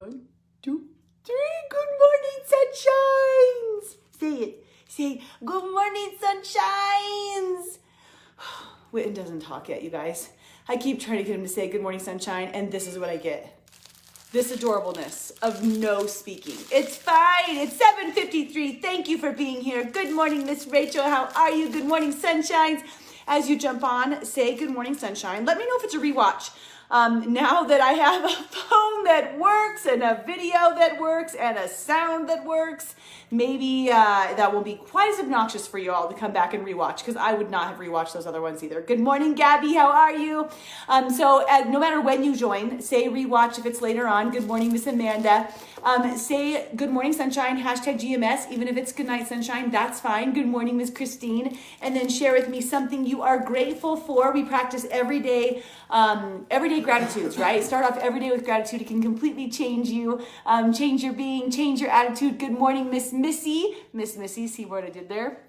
1, 2, 3. Good morning, sunshines. Say it. Say, good morning, sunshines. Witten doesn't talk yet, you guys. I keep trying to get him to say good morning, sunshine, and this is what I get. This adorableness of no speaking. It's fine. It's 7:53. Thank you for being here. Good morning, Miss Rachel. How are you? Good morning, sunshines. As you jump on, say good morning, sunshine. Let me know if it's a rewatch. Now that I have a phone that works and a video that works and a sound that works, maybe that won't be quite as obnoxious for you all to come back and rewatch, because I would not have rewatched those other ones either. Good morning, Gabby. How are you? So no matter when you join, say rewatch if it's later on. Good morning, Miss Amanda. Say good morning, sunshine, hashtag GMS, even if it's good night, sunshine, that's fine. Good morning, Miss Christine. And then share with me something you are grateful for. We practice everyday gratitudes, right? Start off every day with gratitude. It can completely change you, change your being, change your attitude. Good morning, Miss Missy. Miss Missy, see what I did there?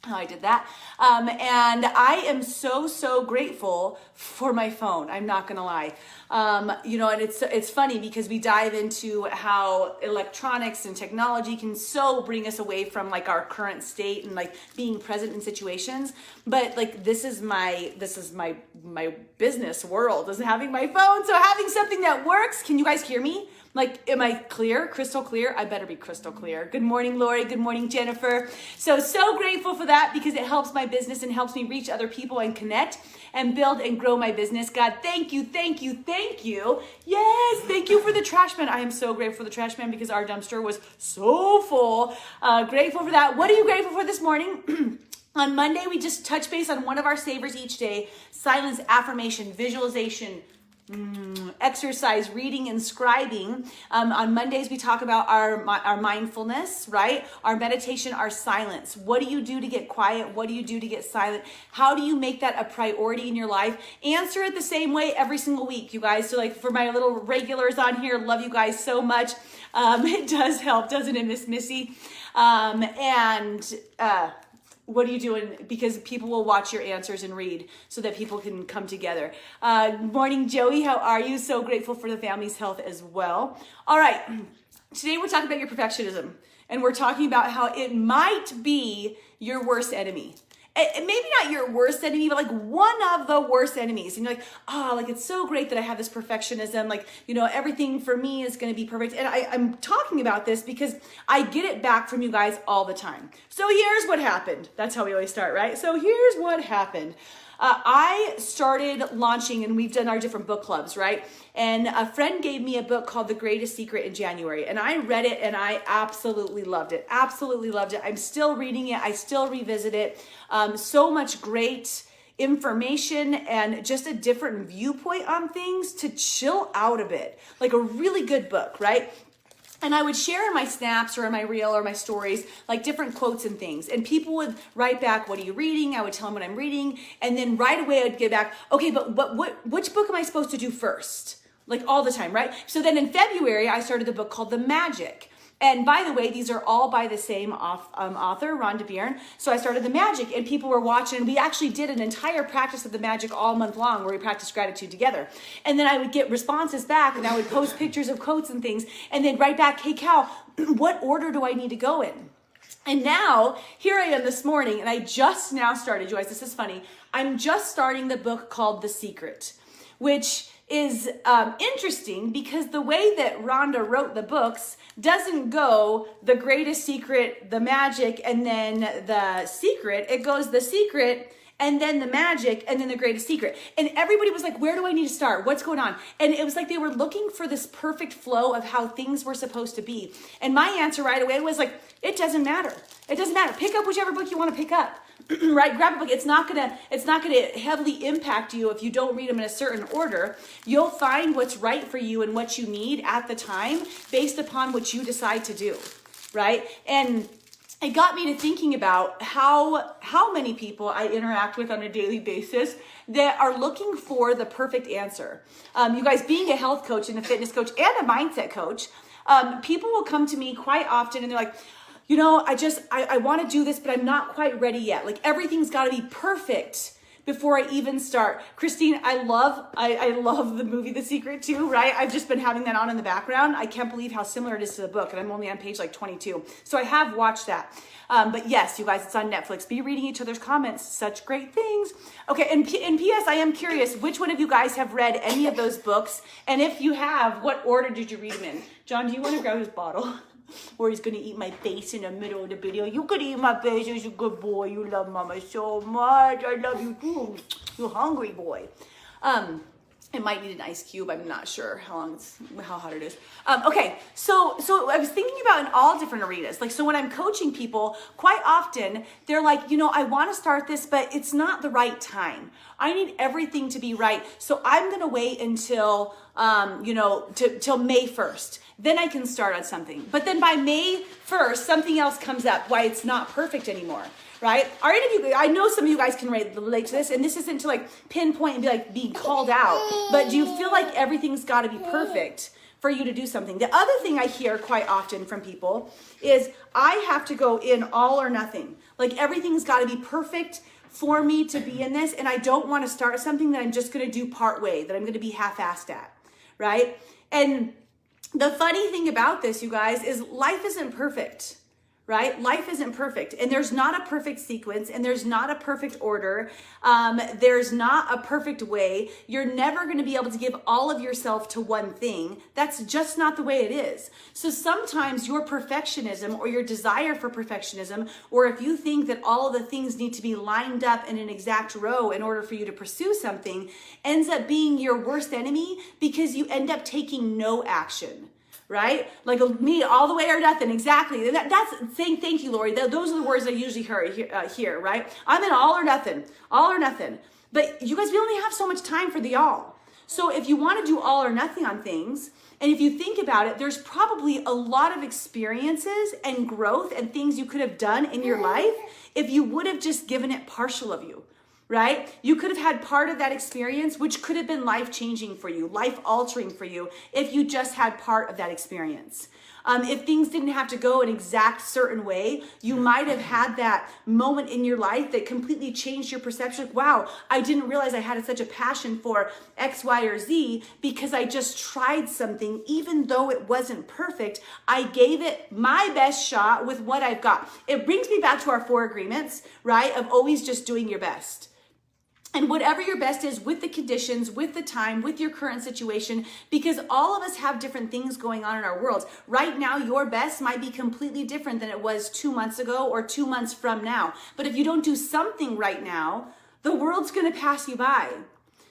How I did that. And I am so grateful for my phone. I'm not gonna lie. And it's funny because we dive into how electronics and technology can so bring us away from like our current state and like being present in situations. But like this is my business world, is having my phone. So having something that works. Can you guys hear me? Like, am I clear? Crystal clear? I better be crystal clear. Good morning, Lori. Good morning, Jennifer. So grateful for that because it helps my business and helps me reach other people and connect and build and grow my business. God, thank you. Yes, thank you for the trash man. I am so grateful for the trash man because our dumpster was so full. Grateful for that. What are you grateful for this morning? On Monday, we just touch base on one of our savers each day. Silence, affirmation, visualization, exercise, reading, and scribing. On Mondays, we talk about our mindfulness, right? Our meditation, our silence. What do you do to get quiet? What do you do to get silent? How do you make that a priority in your life? Answer it the same way every single week, you guys. So like for my little regulars on here, love you guys so much. It does help, doesn't it, Miss Missy? What are you doing? Because people will watch your answers and read so that people can come together. Morning, Joey. How are you? So grateful for the family's health as well. All right. Today we're talking about your perfectionism. And we're talking about how it might be your worst enemy. Maybe not your worst enemy, but like one of the worst enemies. And you're like, like it's so great that I have this perfectionism. Like, everything for me is going to be perfect. And I'm talking about this because I get it back from you guys all the time. So here's what happened. That's how we always start, right? So here's what happened. I started launching, and we've done our different book clubs, right? And a friend gave me a book called The Greatest Secret in January, and I read it and I absolutely loved it. Absolutely loved it. I'm still reading it. I still revisit it. So much great information and just a different viewpoint on things to chill out a bit. Like a really good book, right? And I would share in my snaps or in my reel or my stories, like different quotes and things. And people would write back, what are you reading? I would tell them what I'm reading. And then right away I'd get back, okay, but which book am I supposed to do first? Like all the time, right? So then in February, I started the book called The Magic. And by the way, these are all by the same author, Rhonda Byrne. So I started The Magic and people were watching, and we actually did an entire practice of The Magic all month long where we practiced gratitude together. And then I would get responses back and I would post pictures of quotes and things and then write back, hey Cal, what order do I need to go in? And now, here I am this morning, and I just now started, you guys, this is funny. I'm just starting the book called The Secret, which is interesting because the way that Rhonda wrote the books doesn't go The Greatest Secret, The Magic, and then The Secret. It goes The Secret, and then The Magic, and then The Greatest Secret. And everybody was like, where do I need to start? What's going on? And it was like they were looking for this perfect flow of how things were supposed to be. And my answer right away was like, it doesn't matter. It doesn't matter. Pick up whichever book you want to pick up. Right? Grab a book. It's not gonna heavily impact you if you don't read them in a certain order. You'll find what's right for you and what you need at the time based upon what you decide to do. Right? And it got me to thinking about how many people I interact with on a daily basis that are looking for the perfect answer. You guys, being a health coach and a fitness coach and a mindset coach, people will come to me quite often and they're like, I want to do this, but I'm not quite ready yet. Like everything's got to be perfect before I even start. Christine, I love the movie The Secret too, right? I've just been having that on in the background. I can't believe how similar it is to the book, and I'm only on page like 22. So I have watched that. But yes, you guys, it's on Netflix. Be reading each other's comments. Such great things. Okay, and P.S., I am curious, which one of you guys have read any of those books? And if you have, what order did you read them in? John, do you want to grab his bottle? Or he's going to eat my face in the middle of the video. You could eat my face. You're a good boy. You love mama so much. I love you too. You hungry boy. It might need an ice cube. I'm not sure how hot it is. Okay, so I was thinking about in all different arenas. Like, so when I'm coaching people, quite often they're like, you know, I want to start this, but it's not the right time. I need everything to be right. So I'm going to wait until, till May 1st. Then I can start on something. But then by May 1st, something else comes up why it's not perfect anymore. Right? Are any of you, I know some of you guys can relate to this, and this isn't to like pinpoint and be like being called out, but do you feel like everything's got to be perfect for you to do something? The other thing I hear quite often from people is I have to go in all or nothing. Like everything's got to be perfect for me to be in this, and I don't want to start something that I'm just going to do part way, that I'm going to be half-assed at, right? And the funny thing about this, you guys, is life isn't perfect. Right? Life isn't perfect, and there's not a perfect sequence, and there's not a perfect order. There's not a perfect way. You're never going to be able to give all of yourself to one thing. That's just not the way it is. So sometimes your perfectionism or your desire for perfectionism, or if you think that all of the things need to be lined up in an exact row in order for you to pursue something, ends up being your worst enemy because you end up taking no action. Right? Like me, all the way or nothing. Exactly. That's saying thank you, Lori. Those are the words I usually hear, right? I'm in all or nothing. All or nothing. But you guys, we only have so much time for the all. So if you want to do all or nothing on things, and if you think about it, there's probably a lot of experiences and growth and things you could have done in your life if you would have just given it partial of you. Right? You could have had part of that experience, which could have been life-changing for you, life-altering for you, if you just had part of that experience. If things didn't have to go an exact certain way, you might have had that moment in your life that completely changed your perception. Wow, I didn't realize I had such a passion for X, Y, or Z because I just tried something, even though it wasn't perfect. I gave it my best shot with what I've got. It brings me back to our 4 agreements, right? Of always just doing your best. And whatever your best is with the conditions, with the time, with your current situation, because all of us have different things going on in our worlds. Right now, your best might be completely different than it was 2 months ago or 2 months from now. But if you don't do something right now, the world's going to pass you by.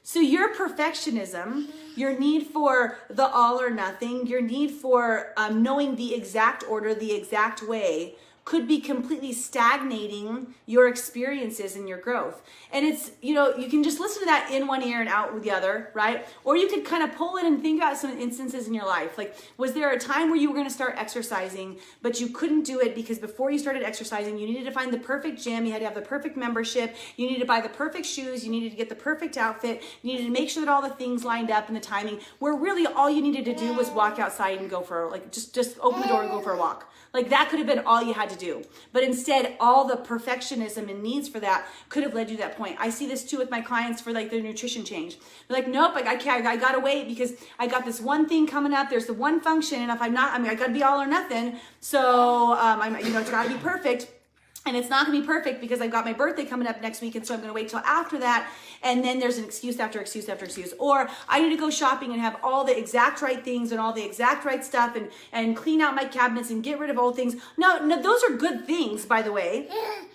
So your perfectionism, your need for the all or nothing, your need for knowing the exact order, the exact way, could be completely stagnating your experiences and your growth. And it's, you can just listen to that in one ear and out with the other, right? Or you could kind of pull in and think about some instances in your life. Like, was there a time where you were going to start exercising, but you couldn't do it because before you started exercising, you needed to find the perfect gym, you had to have the perfect membership, you needed to buy the perfect shoes, you needed to get the perfect outfit, you needed to make sure that all the things lined up and the timing, where really all you needed to do was walk outside and go for, like, just open the door and go for a walk. Like, that could have been all you had to do. But instead, all the perfectionism and needs for that could have led you to that point. I see this too with my clients for like their nutrition change. They're like, nope, I can't, I gotta wait because I got this one thing coming up. There's the one function, and if I'm not, I gotta be all or nothing. So, it's gotta be perfect. And it's not gonna be perfect because I've got my birthday coming up next week, and so I'm gonna wait till after that. And then there's an excuse after excuse after excuse. Or I need to go shopping and have all the exact right things and all the exact right stuff and clean out my cabinets and get rid of old things. No, those are good things, by the way.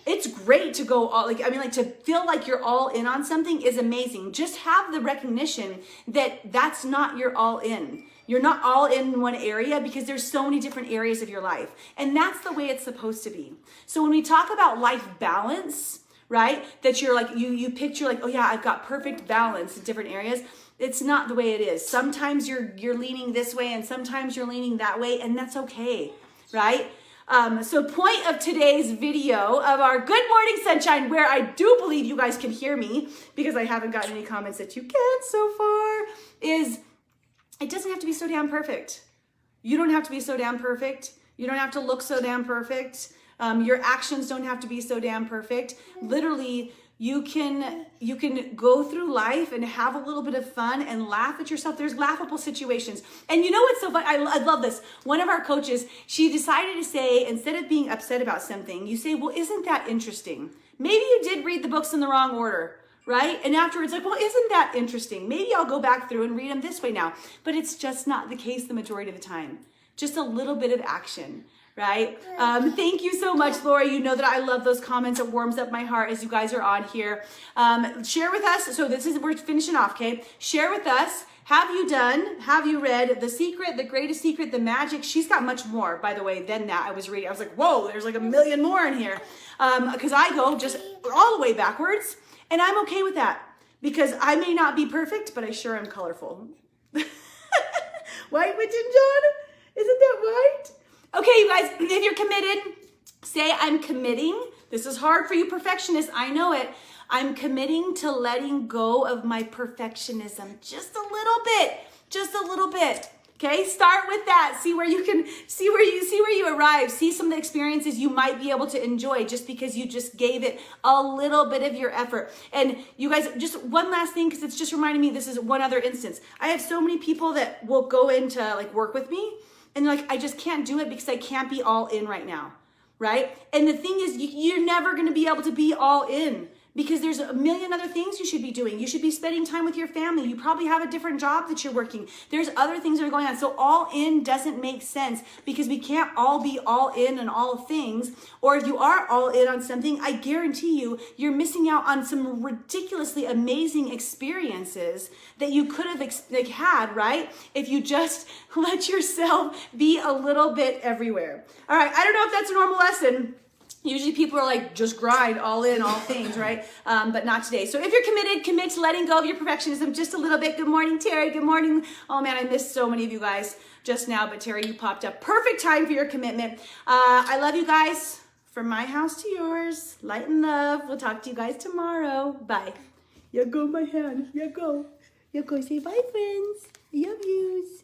It's great to go all, to feel like you're all in on something is amazing. Just have the recognition that that's not your all in. You're not all in one area because there's so many different areas of your life. And that's the way it's supposed to be. So when we talk about life balance, right, that you're like, you picture like, oh yeah, I've got perfect balance in different areas. It's not the way it is. Sometimes you're leaning this way and sometimes you're leaning that way, and that's okay, right? So point of today's video of our Good Morning Sunshine, where I do believe you guys can hear me because I haven't gotten any comments that you can so far, is it doesn't have to be so damn perfect. You don't have to be so damn perfect. You don't have to look so damn perfect. Your actions don't have to be so damn perfect. Literally, You can go through life and have a little bit of fun and laugh at yourself. There's laughable situations. And you know what's so fun? I love this. One of our coaches, she decided to say, instead of being upset about something, you say, well, isn't that interesting? Maybe you did read the books in the wrong order, right? And afterwards, like, well, isn't that interesting? Maybe I'll go back through and read them this way now. But it's just not the case the majority of the time. Just a little bit of action. Right? Thank you so much, Laura. You know that I love those comments. It warms up my heart as you guys are on here. Share with us. So we're finishing off, okay? Share with us. Have you read The Secret, The Greatest Secret, The Magic? She's got much more, by the way, than that. I was reading. I was like, whoa, there's like a million more in here. Because I go just all the way backwards. And I'm okay with that. Because I may not be perfect, but I sure am colorful. White Witch and John? Isn't that right? Okay, you guys, if you're committed, say I'm committing. This is hard for you perfectionists. I know it. I'm committing to letting go of my perfectionism just a little bit. Just a little bit. Okay, start with that. See where you arrive. See some of the experiences you might be able to enjoy just because you just gave it a little bit of your effort. And you guys, just one last thing, because it's just reminding me, this is one other instance. I have so many people that will go into like work with me. And they're like, I just can't do it because I can't be all in right now, right? And the thing is, you're never going to be able to be all in because there's a million other things you should be doing. You should be spending time with your family. You probably have a different job that you're working. There's other things that are going on. So all in doesn't make sense because we can't all be all in on all things. Or if you are all in on something, I guarantee you, you're missing out on some ridiculously amazing experiences that you could have had, right? If you just let yourself be a little bit everywhere. All right, I don't know if that's a normal lesson. Usually people are like, just grind all in, all things, right? But not today. So if you're committed, commit to letting go of your perfectionism just a little bit. Good morning, Terry. Good morning. Oh man, I missed so many of you guys just now, but Terry, you popped up. Perfect time for your commitment. I love you guys. From my house to yours. Light and love. We'll talk to you guys tomorrow. Bye. Yeah, go my hand. Yeah, go. Yeah, go. Say bye, friends. Love yous.